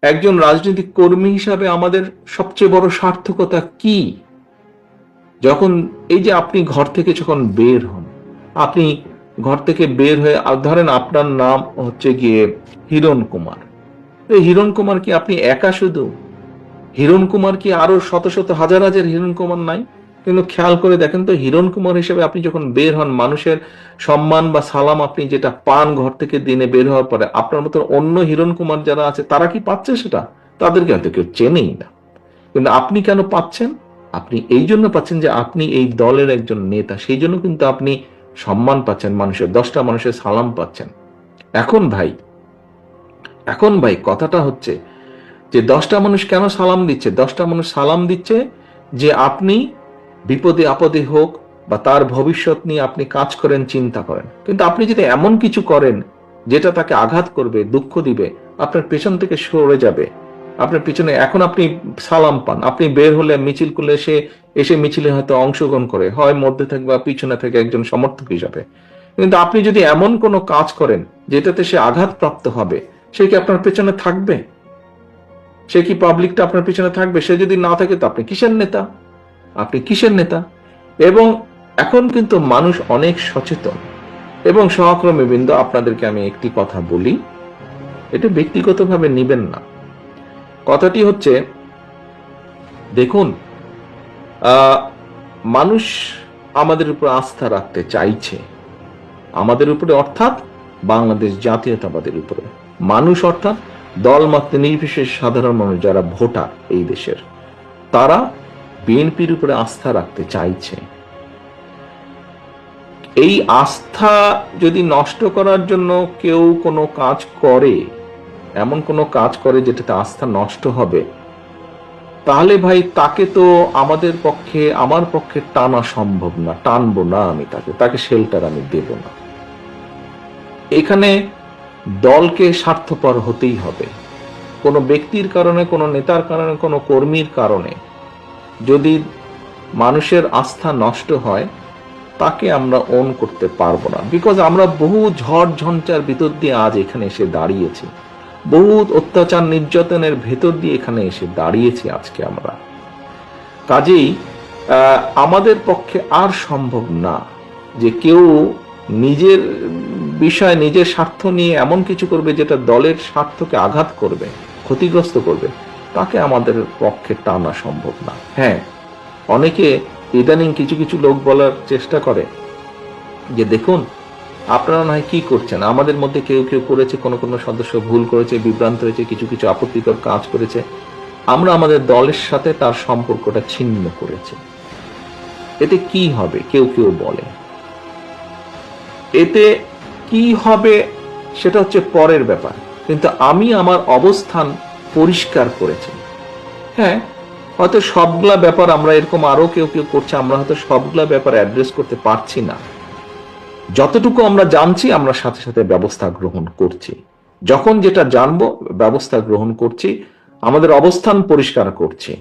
একজন রাজনৈতিক কর্মী হিসাবে আমাদের সবচেয়ে বড় সার্থকতা কি? যখন এই যে আপনি ঘর থেকে যখন বের হন, আপনি ঘর থেকে বের হয়ে ধরেন আপনার নাম হচ্ছে গিয়ে হিরণ কুমার। এই হিরণ কুমার কি আপনি একা শুধু? হিরণ কুমার কি আরো শত শত হাজার হাজার হিরণ কুমার নাই? কিন্তু খেয়াল করে দেখেন তো, হিরণ কুমার হিসেবে আপনি যখন বের হন, মানুষের সম্মান বা সালাম আপনি যেটা পান ঘর থেকে দিনে বের হওয়ার পরে, আপনার মতো অন্য হিরণ কুমার যারা আছে তারা কি পাচ্ছে সেটা? তাদেরকে হয়তো কেউ চেনেই না। কিন্তু আপনি কেন পাচ্ছেন? আপনি এই জন্য পাচ্ছেন যে আপনি এই দলের একজন নেতা, সেই জন্য কিন্তু আপনি সম্মান পাচ্ছেন, মানুষের 10টা মানুষের সালাম পাচ্ছেন। এখন ভাই, কথাটা হচ্ছে যে 10টা মানুষ কেন সালাম দিচ্ছে? 10টা মানুষ সালাম দিচ্ছে যে আপনি বিপদে আপদে হোক বা তার ভবিষ্যৎ নিয়ে আপনি কাজ করেন, চিন্তা করেন। কিন্তু আপনি যদি এমন কিছু করেন যেটা তাকে আঘাত করবে, দুঃখ দিবে, আপনার পেছন থেকে সরে যাবে, আপনার পিছনে এখন আপনি সালাম পান, আপনি বের হলে মিছিল করলে সে এসে মিছিলে হয়তো অংশগ্রহণ করে, হয় মধ্যে থেকে বা পিছনে থেকে একজন সমর্থক হিসাবে। কিন্তু আপনি যদি এমন কোনো কাজ করেন যেটাতে সে আঘাতপ্রাপ্ত হবে, সে কি আপনার পেছনে থাকবে? সে কি পাবলিকটা আপনার পিছনে থাকবে? সে যদি না থাকে তো আপনি কিসের নেতা? আপনি কিসের নেতা? এবং এখন কিন্তু মানুষ অনেক সচেতন। এবং সহকর্মী বৃন্দ, আপনাদেরকে আমি একটি কথা বলি, এটা ব্যক্তিগতভাবে নিবেন না। কথাটি হচ্ছে, দেখুন, মানুষ আমাদের উপর আস্থা রাখতে চাইছে, আমাদের উপরে অর্থাৎ বাংলাদেশ জাতীয়তাবাদের উপরে। মানুষ অর্থাৎ দল মত নির্বিশেষে সাধারণ মানুষ যারা ভোটার এই দেশের, তারা বিএনপির উপরে আস্থা রাখতে চাইছে। এই আস্থা যদি নষ্ট করার জন্য কেউ কোনো কাজ করে, এমন কোনো কাজ করে যেটাতে আস্থা নষ্ট হবে, তাহলে ভাই তাকে তো আমাদের পক্ষে, আমার পক্ষে টানা সম্ভব না, টানবো না আমি তাকে শেল্টার আমি দেব না। এখানে দলকে স্বার্থপর হতেই হবে। কোনো ব্যক্তির কারণে, কোনো নেতার কারণে, কোনো কর্মীর কারণে যদি মানুষের আস্থা নষ্ট হয়, তাকে আমরা ওন করতে পারবো না। বিকজ আমরা বহু ঝড় ঝঞ্ঝার ভিতর দিয়ে আজ এখানে এসে দাঁড়িয়েছি, বহু অত্যাচার নির্যাতনের ভেতর দিয়ে এখানে এসে দাঁড়িয়েছি আজকে আমরা। কাজেই আমাদের পক্ষে আর সম্ভব না যে কেউ নিজের বিষয়, নিজের স্বার্থ নিয়ে এমন কিছু করবে যেটা দলের স্বার্থকে আঘাত করবে, ক্ষতিগ্রস্ত করবে। তাকে আমাদের পক্ষে টানা সম্ভব না। হ্যাঁ, অনেকে ইদানিং কিছু কিছু লোক বলার চেষ্টা করে যে দেখুন, আপনারা নয় কি করছেন, আমাদের মধ্যে কেউ কেউ করেছে, কোনো কোনো সদস্য ভুল করেছে, বিভ্রান্ত হয়েছে, কিছু কিছু আপত্তিকর কাজ করেছে, আমরা আমাদের দলের সাথে তার সম্পর্কটা ছিন্ন করেছি। এতে কি হবে? কেউ কেউ বলে এতে কি হবে সেটা হচ্ছে পরের ব্যাপার, কিন্তু আমি আমার অবস্থান পরিষ্কার করেছি। হ্যাঁ, হয়তো সবগুলা ব্যাপার আমরা এরকম আরো কেউ কেউ করছে, আমরা হয়তো সবগুলা ব্যাপার অ্যাড্রেস করতে পারছি না। যতটুকু আমরা জানছি আমরা সাথে সাথে ব্যবস্থা গ্রহণ করছি, যখন যেটা জানবো ব্যবস্থা গ্রহণ করছি, আমাদের অবস্থান পরিষ্কার করছি।